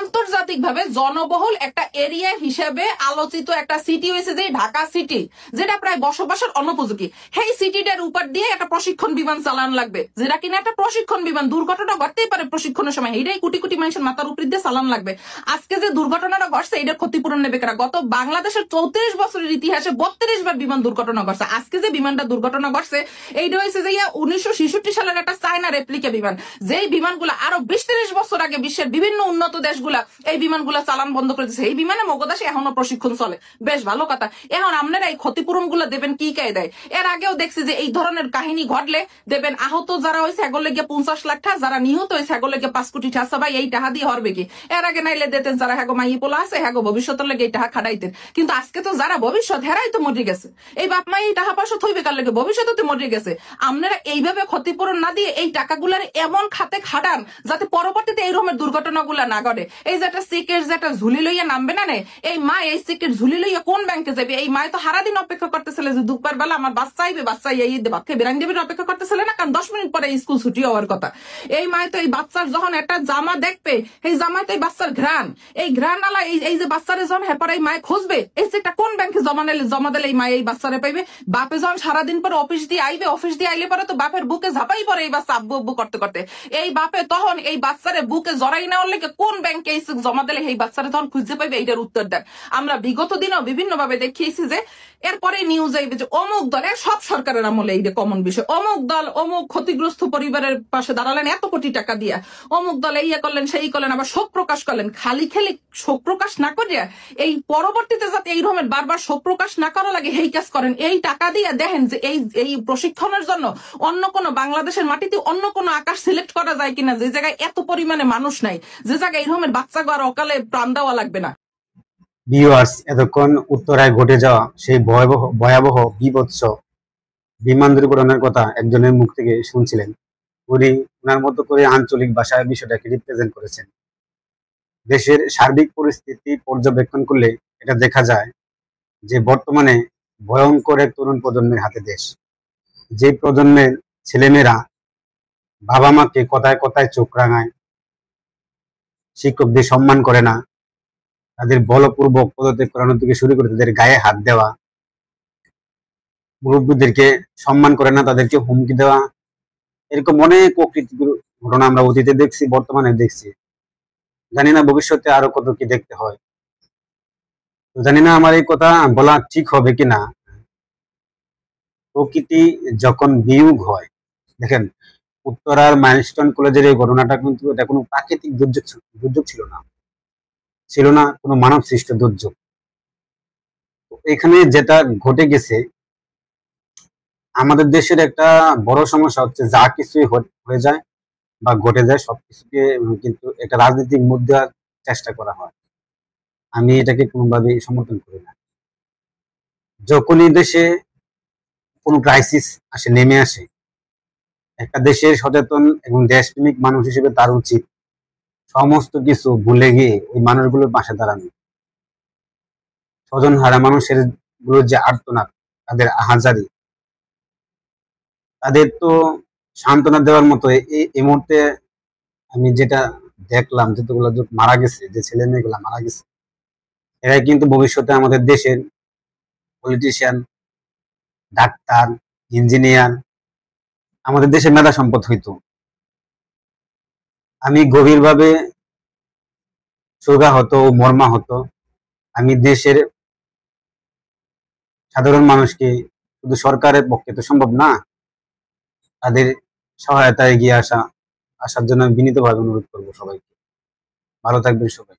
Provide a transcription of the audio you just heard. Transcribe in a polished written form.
আন্তর্জাতিকভাবে জনবহুল একটা এরিয়া হিসেবে আলোচিত একটা সিটি হয়েছে যে ঢাকা সিটি, যেটা প্রায় বসবাসের অনুপযোগী। সেই সিটিটার উপর দিয়ে একটা প্রশিক্ষণ বিমান চালান লাগবে, যেটা কিনা একটা প্রশিক্ষণ বিমান, দুর্ঘটনা ঘটতেই পারে প্রশিক্ষণের সময়, এইটাই কোটি কোটি মানুষের মাথার উপর দিয়ে চালান লাগবে। আজকে যে দুর্ঘটনাটা ঘটছে এটার ক্ষতিপূরণ নেবে কারা? গত বাংলাদেশের 34 বছরের ইতিহাসে 32 বার বিমান দুর্ঘটনা ঘটছে। আজকে যে বিমানটা দুর্ঘটনা ঘটছে এইটা হয়েছে যে 1966 সালের একটা চায়না রেপ্লিকা বিমান, যেই বিমানগুলো আরো 20-30 বছর আগে বিশ্বের বিভিন্ন উন্নত দেশগুলা এই বিমানগুলা চালান বন্ধ করে দিচ্ছে। এই বিমানে মগদাসে এখনো প্রশিক্ষণ চলে, বেশ ভালো কথা। এখন আপনারা এই ক্ষতিপূরণ গুলা দেবেন কি কায়দায়? এর আগেও দেখছি যে এই ধরনের কাহিনী ঘটলে দেবেন আহত যারা হয়েছে এগুলো গিয়ে 50 লাখ টাকা, যারা নিহত হয়েছে এগুলো গিয়ে 5 কোটি টাকা। ভাই এই টাকা দিয়ে হরবে কি? এর আগে নাইলে দিতেন যারা হ্যাগো মাই পোলা আছে হ্যাগো ভবিষ্যতের লেগে এই টাকা খাটাইতেন। কিন্তু আজকে তো যারা ভবিষ্যৎ হেরাই তো মরে গেছে, এই বাপ মা এই টাকা পয়সা থইবে কার লেগে? ভবিষ্যতে তো মরে গেছে। আপনারা এইভাবে ক্ষতিপূরণ না দিয়ে এই টাকাগুলার এমন খাতে খাটান যাতে পরবর্তীতে এই রকমের দুর্ঘটনাগুলা না ঘটে। এই যে একটা সিকের যে একটা ঝুলি লইয়া নামবে না, এই মা এই সিকের ঝুলি লইয়া কোন ব্যাংকে যাবে? এই মা তো সারাদিন অপেক্ষা করতেছিল যে দুপুর বেলা আমার বাচ্চা আইবে, বাচ্চা এই বাচ্চা বিরাং দেবের অপেক্ষা করতেছিল না, কারণ 10 মিনিট পরে স্কুল ছুটি হওয়ার কথা। এই মা তো এই বাচ্চার যখন একটা জামা দেখবে, এই জামায় তো এই বাচ্চার ঘ্রাণ, এই ঘ্রাণ আলা এই যে বাচ্চারে যখন হেপার এই মায়ে খুঁজবে, এই যে একটা কোন ব্যাংকে জমা দিলে এই মা এই বাচ্চারে পাইবে? বাপে যখন সারাদিন পরে অফিস দিয়ে আইবে, অফিস দিয়ে আইলে পরে তো বাপের বুকে ঝাপাই পরে এই বাচ্চা আব্বু আব্বু করতে করতে। এই বাপে তখন এই বাচ্চারে বুকে জড়াই নেওয়ার লেগে কোন ব্যাংকে এই জমা দিলে এই বাচ্চারে তখন খুঁজে পাইবে? এইটার উত্তর দেন। আমরা বিগত দিনও বিভিন্ন ভাবে দেখিয়েছি যে এরপরে নিউজ আইবে যে অমুক দলে, সব সরকারের আমলে এই কমন বিষয়, অমুক দল অমুক ক্ষতিগ্রস্ত পরিবারের পাশে দাঁড়ালেন এত কোটি টাকা দিয়া, অমুক দলে ইয়া করলেন সেই করলেন, আবার শোক প্রকাশ করলেন। খালি খালি শোক প্রকাশ না করিয়া এই পরবর্তীতে যাতে এই রকমের বারবার শোক প্রকাশ না করা লাগে এই কাজ করেন। এই টাকা দিয়ে দেখেন যে এই প্রশিক্ষণের জন্য অন্য কোনো বাংলাদেশের মাটিতে অন্য কোনো আকাশ সিলেক্ট করা যায় কিনা, যে জায়গায় এত পরিমাণে মানুষ নাই, যে জায়গায় এই রকমের বাচ্চা আর অকালে প্রাণ দেওয়া লাগবে না। ভিউয়ার্স, এতক্ষণ উত্তরায় ঘটে যাওয়া সেই ভয়াবহ বিভৎস বিমান দুর্ঘটনার কথা একজনের মুখ থেকে শুনছিলেন। উনি ওনার মতো করে আঞ্চলিক ভাষায় বিষয়টাকে রিপ্রেজেন্ট করেছেন। দেশের সার্বিক পরিস্থিতি পর্যবেক্ষণ করলে এটা দেখা যায় যে বর্তমানে ভয়ঙ্কর এক তরুণ প্রজন্মের হাতে দেশ। যে প্রজন্মের ছেলেমেয়েরা বাবা মাকে কথায় কথায় চোখ রাঙায়, শিক্ষকদের সম্মান করে না, তাদের বলপূর্বক পদত্যাগ করানোর থেকে শুরু করে তাদের গায়ে হাত দেওয়া, মুরব্বীদেরকে সম্মান করে না, তাদেরকে হুমকি দেওয়া, এরকম অনেক অকৃতিকর ঘটনা আমরা অতীতে দেখছি, বর্তমানে দেখছি। জানি না ভবিষ্যতে আরো কত কি দেখতে হয়। জানি না আমার এই কথা বলা ঠিক হবে কিনা। প্রকৃতি যখন বিয়োগ হয়, দেখেন উত্তরার মাইলস্টোন কলেজের এই ঘটনাটা কিন্তু এটা কোনো প্রাকৃতিক দুর্যোগ ছিল না কোনো মানব সৃষ্ট দুর্যোগ। এখানে যেটা ঘটে গেছে, আমাদের দেশের একটা বড় সমস্যা হচ্ছে যা কিছুই হয়ে যায় বা ঘটে যায় সবকিছুকে কিন্তু একটা রাজনৈতিক মুখ দেওয়ার চেষ্টা করা হয়। আমি এটাকে কোনোভাবেই সমর্থন করি না। যখনই দেশে কোনো ক্রাইসিস নেমে আসে, একটা দেশের সচেতন এবং দেশপ্রেমিক মানুষ হিসেবে তার উচিত সমস্ত কিছু ভুলে গিয়ে ওই মানুষগুলোর পাশে দাঁড়ানো। স্বজন হারা মানুষের গুলোর যে আর্তনাদ, তাদের আহাজারি, তাদের তো সান্ত্বনা দেওয়ার মতো এই মুহূর্তে আমি যেটা দেখলাম, যতগুলো মারা গেছে, যে ছেলে মেয়েগুলা মারা গেছে, এরাই কিন্তু ভবিষ্যতে আমাদের দেশের পলিটিশিয়ান, ডাক্তার, ইঞ্জিনিয়ার, আমাদের দেশের মেধা সম্পদ হইতো। আমি গভীরভাবে শোকাহত ও মর্মাহত। আমি দেশের সাধারণ মানুষকে, শুধু সরকারের পক্ষে তো সম্ভব না, তাদের সহায়তায় এগিয়ে আসার জন্য বিনীতভাবে অনুরোধ করবো সবাইকে। ভালো থাকবেন সবাই।